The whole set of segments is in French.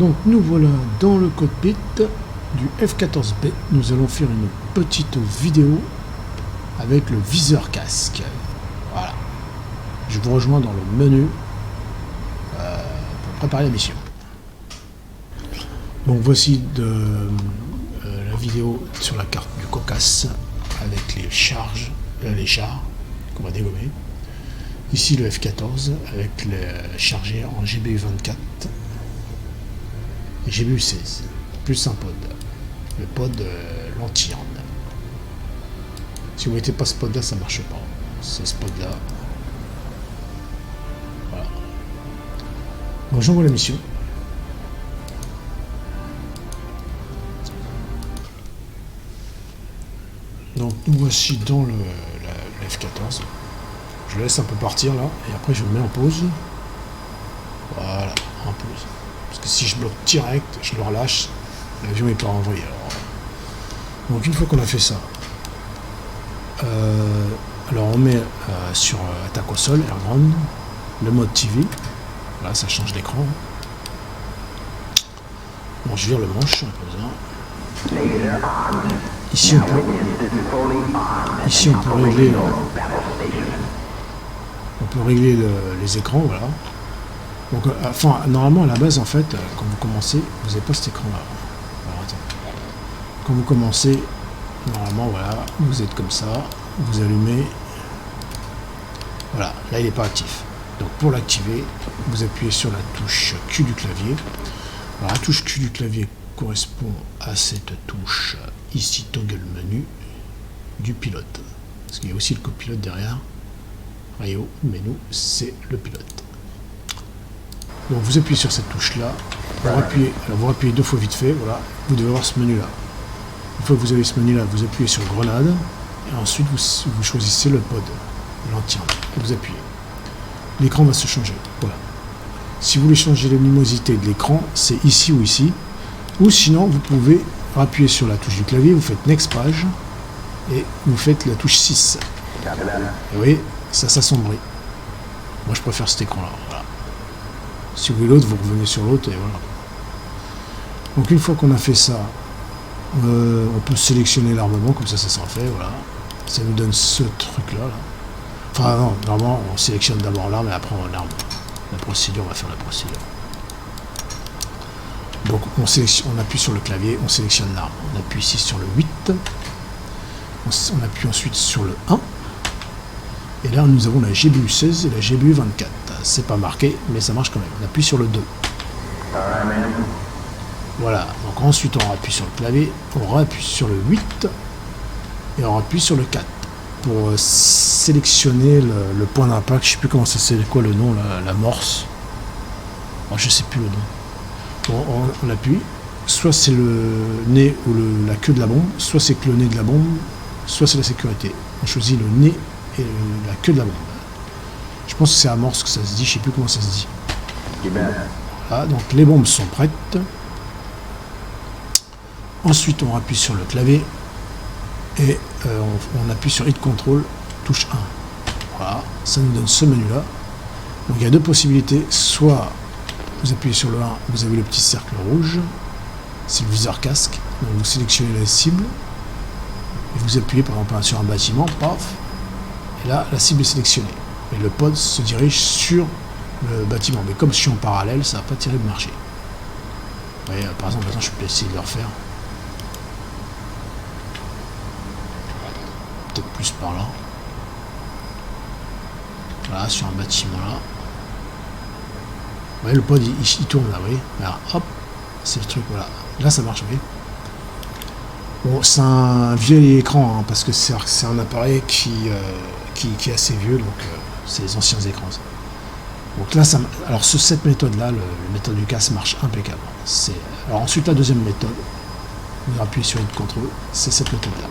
Donc nous voilà dans le cockpit du F-14B. Nous allons faire une petite vidéo avec le viseur casque. Voilà. Je vous rejoins dans le menu pour préparer la mission. Donc voici la vidéo sur la carte du Caucase avec les chars qu'on va dégommer. Ici le F-14 avec les chargés en GBU-24 et GBU-16 plus un pod, le pod lentille. Si vous mettez pas ce pod là, ça marche pas. C'est ce pod là. Voilà. Bon, j'envoie la mission. Donc nous voici dans le F-14. Je le laisse un peu partir là, et après je le mets en pause. Voilà, en pause. Parce que si je bloque direct, je le relâche, l'avion est pas envoyé. Donc une fois qu'on a fait ça, alors on met sur attaque au sol, airground, le mode TV. Là ça change d'écran. Bon, je vire le manche, comme ça. Ici on peut régler les écrans, voilà. Donc, enfin, normalement à la base en fait, quand vous commencez, vous n'avez pas cet écran là. Alors, quand vous commencez, normalement voilà, vous êtes comme ça, vous allumez. Voilà, là il n'est pas actif. Donc pour l'activer, vous appuyez sur la touche Q du clavier. Alors la touche Q du clavier correspond à cette touche ici, toggle menu du pilote. Parce qu'il y a aussi le copilote derrière. Rio, mais nous, c'est le pilote. Donc vous appuyez sur cette touche là, vous appuyez deux fois vite fait, voilà, vous devez avoir ce menu là. Une fois que vous avez ce menu là, vous appuyez sur grenade, et ensuite vous choisissez le pod, l'entière, et vous appuyez. L'écran va se changer, voilà. Si vous voulez changer la luminosité de l'écran, c'est ici ou ici, ou sinon vous pouvez appuyer sur la touche du clavier, vous faites next page, et vous faites la touche 6. Et vous voyez, ça s'assombrit. Moi je préfère cet écran là, voilà. Si vous voulez l'autre, vous revenez sur l'autre et voilà. Donc une fois qu'on a fait ça, on peut sélectionner l'armement, comme ça sera fait, voilà. Ça nous donne ce truc là. Enfin non, normalement on sélectionne d'abord l'arme et après on l'arme. La procédure, on va faire la procédure. Donc on appuie sur le clavier, on sélectionne l'arme. On appuie ici sur le 8. On appuie ensuite sur le 1. Et là nous avons la GBU-16 et la GBU-24. C'est pas marqué, mais ça marche quand même. On appuie sur le 2. Voilà, donc ensuite on appuie sur le clavier, on appuie sur le 8 et on appuie sur le 4 pour sélectionner le point d'impact. Je sais plus comment ça, c'est quoi le nom, l'amorce. Oh, je sais plus le nom. Bon, on appuie, soit c'est le nez ou la queue de la bombe, soit c'est que le nez de la bombe, soit c'est la sécurité. On choisit le nez et la queue de la bombe. Je pense que c'est amorce que ça se dit, je sais plus comment ça se dit. Voilà, donc les bombes sont prêtes. Ensuite on appuie sur le clavier et on appuie sur Hit Control, touche 1. Voilà, ça nous donne ce menu là. Donc il y a deux possibilités, soit vous appuyez sur le 1, vous avez le petit cercle rouge, c'est le viseur casque, donc vous sélectionnez la cible, et vous appuyez par exemple sur un bâtiment, paf, et là la cible est sélectionnée. Et le pod se dirige sur le bâtiment. Mais comme je suis en parallèle, ça va pas terrible marcher. Vous voyez, par exemple, maintenant je peux essayer de le refaire. Peut-être plus par là. Voilà, sur un bâtiment là. Vous voyez, le pod il tourne là, vous voyez. Voilà, hop, c'est le truc, voilà. Là ça marche, vous voyez. Bon, c'est un vieil écran, hein, parce que c'est un appareil qui est assez vieux, donc c'est les anciens écrans. Ça. Donc là, alors cette méthode-là, la méthode du casque marche impeccable. Alors ensuite, la deuxième méthode, vous appuyez sur Hit Control, c'est cette méthode-là.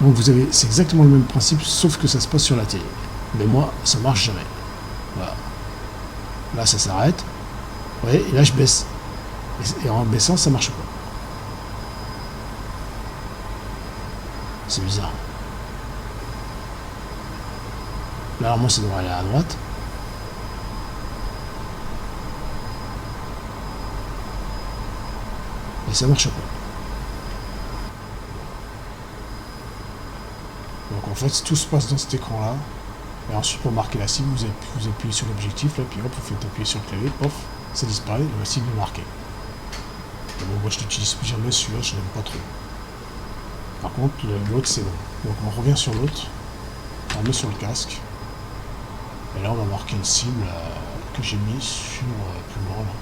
Donc c'est exactement le même principe, sauf que ça se passe sur la télé. Mais moi, ça marche jamais. Voilà. Là, ça s'arrête. Vous voyez, et là, je baisse. Et en baissant, ça marche pas. C'est bizarre. Là, alors moi, ça devrait aller à droite. Et ça marche pas. Donc en fait, tout se passe dans cet écran-là. Et ensuite, pour marquer la cible, vous appuyez sur l'objectif, là, puis hop, vous faites appuyer sur le clavier, pof, ça disparaît, et la cible est marquée. Et bon, moi je l'utilise plus jamais, celui-là, je n'aime pas trop. Par contre, l'autre, c'est bon. Donc on revient sur l'autre, on met sur le casque. Et là, on va marquer une cible que j'ai mis sur plus loin, là.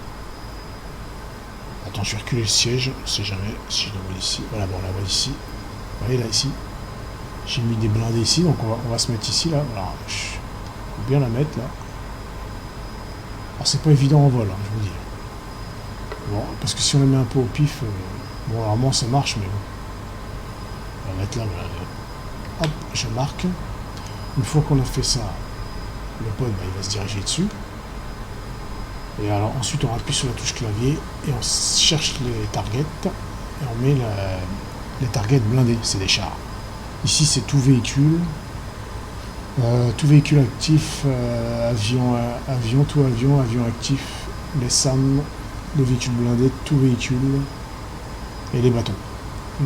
Attends, je vais reculer le siège, on ne sait jamais si je le vois ici. Voilà, bon, on la voit ici. Vous voyez, là, ici. J'ai mis des blindés ici, donc on va se mettre ici, là. Alors, je vais bien la mettre, là. Alors, c'est pas évident en vol, hein, je vous dis. Bon, parce que si on la met un peu au pif, bon, normalement, ça marche, mais bon. On va mettre là, voilà. Hop, je marque. Une fois qu'on a fait ça, le pod, bah, il va se diriger dessus. Et alors, ensuite, on appuie sur la touche clavier, et on cherche les targets, et on met les targets blindés, c'est des chars. Ici, c'est tout véhicule actif, avion, avion actif, les SAM, les véhicules blindés, tout véhicule, et les bâtons.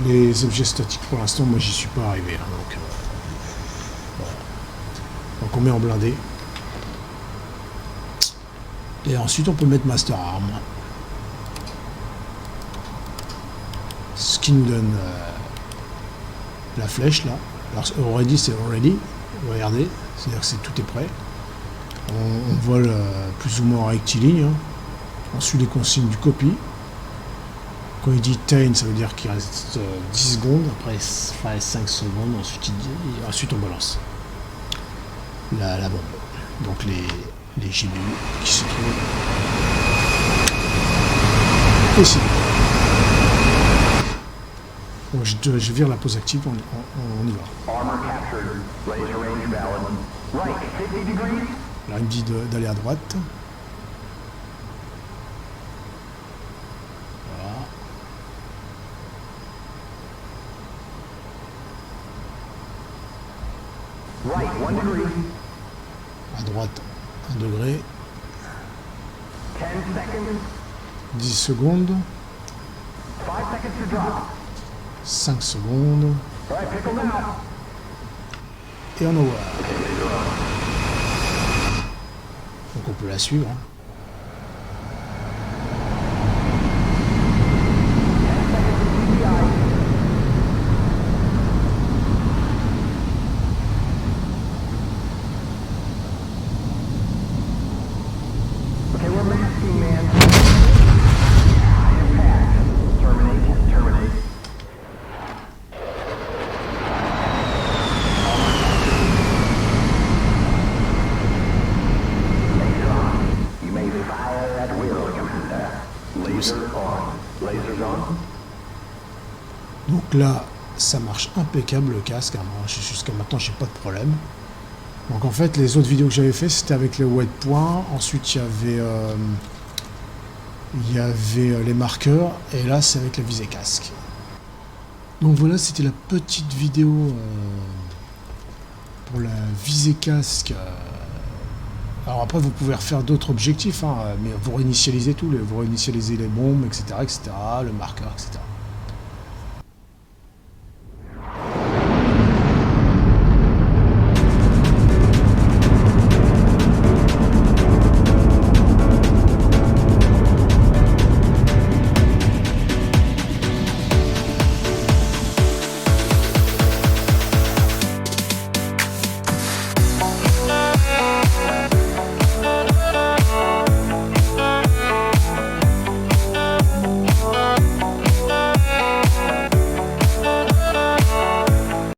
Les objets statiques, pour l'instant, moi, j'y suis pas arrivé. Hein, donc, voilà. Donc, on met en blindé. Et ensuite, on peut mettre Master Arm. Ce qui nous donne la flèche, là. Alors, already, c'est already. Regardez, c'est-à-dire que tout est prêt. On vole plus ou moins en rectiligne. Hein. On suit les consignes du copy. Quand il dit 10, ça veut dire qu'il reste 10 secondes. Après, 5 secondes. Ensuite, on balance la bombe. Donc, les GBU qui se trouvent ici. Bon, je vire la pause active, on y va. Là, il me dit d'aller à droite. Voilà. À droite, 1 degré. 10 secondes. 5 secondes. Et on envoie. Donc on peut la suivre. Hein. Donc là, ça marche impeccable le casque. Jusqu'à maintenant, j'ai pas de problème. Donc en fait, les autres vidéos que j'avais fait, c'était avec les wet points. Ensuite, il y avait les marqueurs. Et là, c'est avec la visée casque. Donc voilà, c'était la petite vidéo pour la visée casque. Alors après, vous pouvez refaire d'autres objectifs, hein, mais vous réinitialisez tout, vous réinitialisez les bombes, etc., le marqueur, etc.